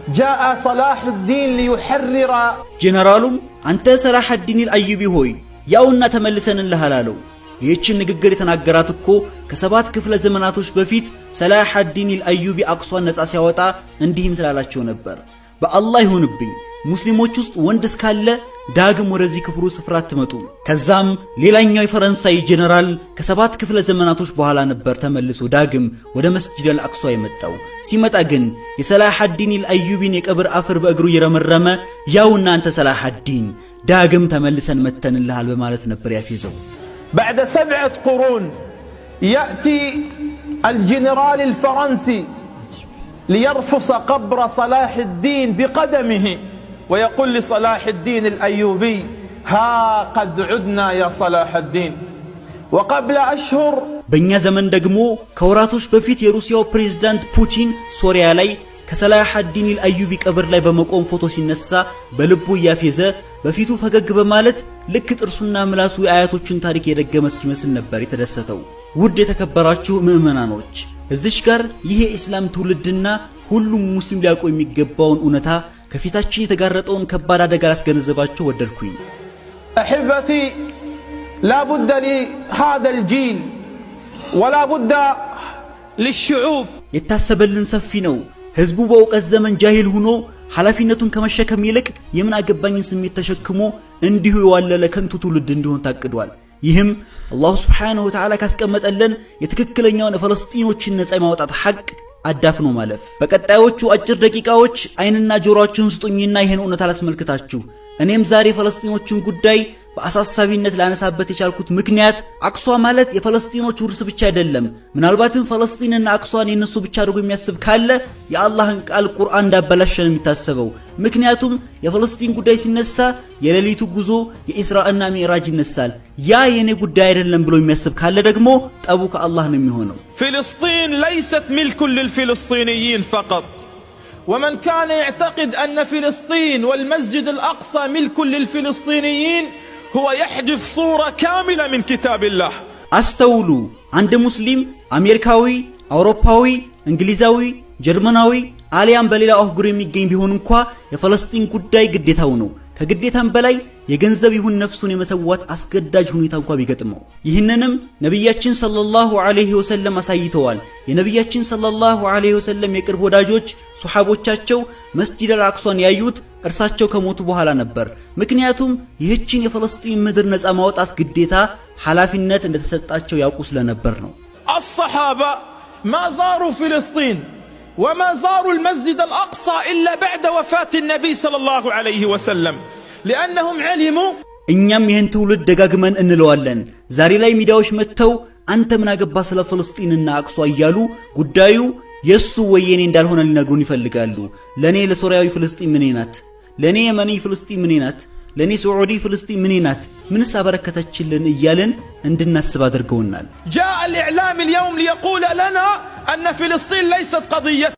جاء صلاح الدين ليحرر جنرالهم أنت صلاح الدين الأيوبي هوي ياونا تملسن لهلالو ይህችን ንግግር የተናገራት እኮ ከሰባት ክፍለ ዘመናቶች በፊት ሰላህ አልዲን አልአዩቢ አቅሷን ነፃ ሲያወጣ እንዲህም ስላላቸው ነበር በአላህ ይሁንብኝ ሙስሊሞች ውስጥ ወንድ እስካለ ዳግም ወደዚህ ክብሩ ስፍራ አትመጡ ከዛም ሌላኛው የፈረንሳይ ጀነራል ከሰባት ክፍለ ዘመናቶች በኋላ ነበር ተመልሶ ዳግም ወደ መስጂድ አልአቅሷ የመጣው ሲመጣ ግን የሰላህ አልዲን አልአዩቢን የቀብር አፈር በእግሩ ይረመረመ ያውና አንተ ሰላህ አልዲን ዳግም ተመልሰን መተንልሃል በማለት ነበር ያፈዘው بعد 7 قرون يأتي الجنرال الفرنسي ليرفص قبر صلاح الدين بقدمه ويقول لصلاح الدين الأيوبي ها قد عدنا يا صلاح الدين وقبل أشهر بنيا زمن دقمو كوراتوش بفيت يروسيا بريزيدنت بوتين سوريا لي كصلاح الدين الأيوبي قبر لاي بمقوم فوتوش النسا بلبو يافيزه በፊቱ ፈገግ በማለት ልክ ጥርሱና ምላሱ የአያቶችን ታሪክ የደገመ እስኪመስል ነበር የተደሰተው ውድ የተከበራችሁ ምእመናኖች እዚሽ ጋር ይሄ እስላም ትውልድና ሁሉም ሙስሊም ሊያውቁ የሚገባውን ኡነታ ከፊታችን የተጋረጠውን ከባድ አደጋ ላስገነዘባችሁ ወደድኩኝ احبتي لا بد لهذا الجيل ولا بد للشعوب የታሰበልን ሰፊ ነው ህዝቡ በእውቀት ዘመን ጃሂል ሆኖ ሐላፊነቱን ከመሸከም ይልቅ የምን አገባኝን ስሜት ተሸክሞ እንዲሁ የዋለለ ከንቱ ትውልድ እንዲሆን ታቅዷል ይህም አላህ Subhanahu Wa Ta'ala ካስቀመጠልን የትክክለኛውን ፍልስጤሞችን ነፃ ማውጣት ሐቅ አዳፍኖ ማለፍ በቀጣዮቹ አጭር ደቂቃዎች አይንና ጆሮአችሁን ስጡኝና ይሄን ኡነታ ላስመልክታችሁ እኔም ዛሬ ፍልስጤሞችን ጉዳይ በአሳሳቢነት ላነሳበት የቻልኩት ምክንያት አቅሷ ማለት የፍልስጤሞች ውርስ ብቻ አይደለም ምናልባትም ፍልስጤንና አቅሷን የነሱ ብቻ አድርጎ የሚያስብ ካለ የአላህን ቃል ቁርአን እንዳበላሸን የሚታሰበው ምክንያቱም የፍልስጤን ጉዳይ ሲነሳ የሌሊቱ ጉዞ የኢስራእና ሚዕራጅ ይነሳል ያ የኔ ጉዳይ አይደለም ብሎ የሚያስብ ካለ ደግሞ ጠቡ ከአላህ ነው የሚሆነው فلسطين ليست ملك للفلسطينيين فقط ومن كان يعتقد أن فلسطين والمسجد الأقصى ملك للفلسطينيين هو يحذف صورة كاملة من كتاب الله استولو عند مسلم أمريكاوي أوروباوي إنجليزاوي جرمناوي አሊያም በሌላ አህጉር የሚገኝ ቢሆን እንኳን የፍልስጤን ጉዳይ ግዴታው ነው ከግዴታም በላይ የገንዘብ ይሁን ነፍሱን የመሰዋት አስገዳጅ ሁኔታ እንኳን ቢገጥመው ይህንንም ነብያችን ሰለላሁ ዐለይሂ ወሰለም አሳይተዋል የነብያችን ሰለላሁ ዐለይሂ ወሰለም የቅርብ ወዳጆች ሱሐቦቻቸው መስጂድ አልአቅሷን ያዩት እርሳቸው ከሞቱ በኋላ ነበር ምክንያቱም ይህችን የፍልስጤን ምድር ነፃ ማውጣት ግዴታ ሐላፊነት እንደተሰጣቸው ያውቁ ስለነበር ነው الصحابة ما زاروا فلسطين وما زاروا المسجد الأقصى إلا بعد وفاة النبي صلى الله عليه وسلم لأنهم علموا እኛም ይሄን ትውልድ ደጋግመን እንለዋለን ዛሬ ላይ ሚዲያዎች መተው አንተ ምን አገባ ስለ ፍልስጤንና አቅሷ እያሉ ጉዳዩ የሱ ወየኔ እንዳልሆነ ሊነግሩን ይፈልጋሉ ለኔ ለሶሪያዊ ፍልስጤን ምን ናት ለኔ የመኒ ፍልስጤን ምን ናት ለኔ ሳዑዲ ፍልስጤን ምን ናት ምንስ አበረከተችልን እያልን እንድናስብ አድርገውናል جاء الإعلام اليوم ليقول لنا أن فلسطين ليست قضية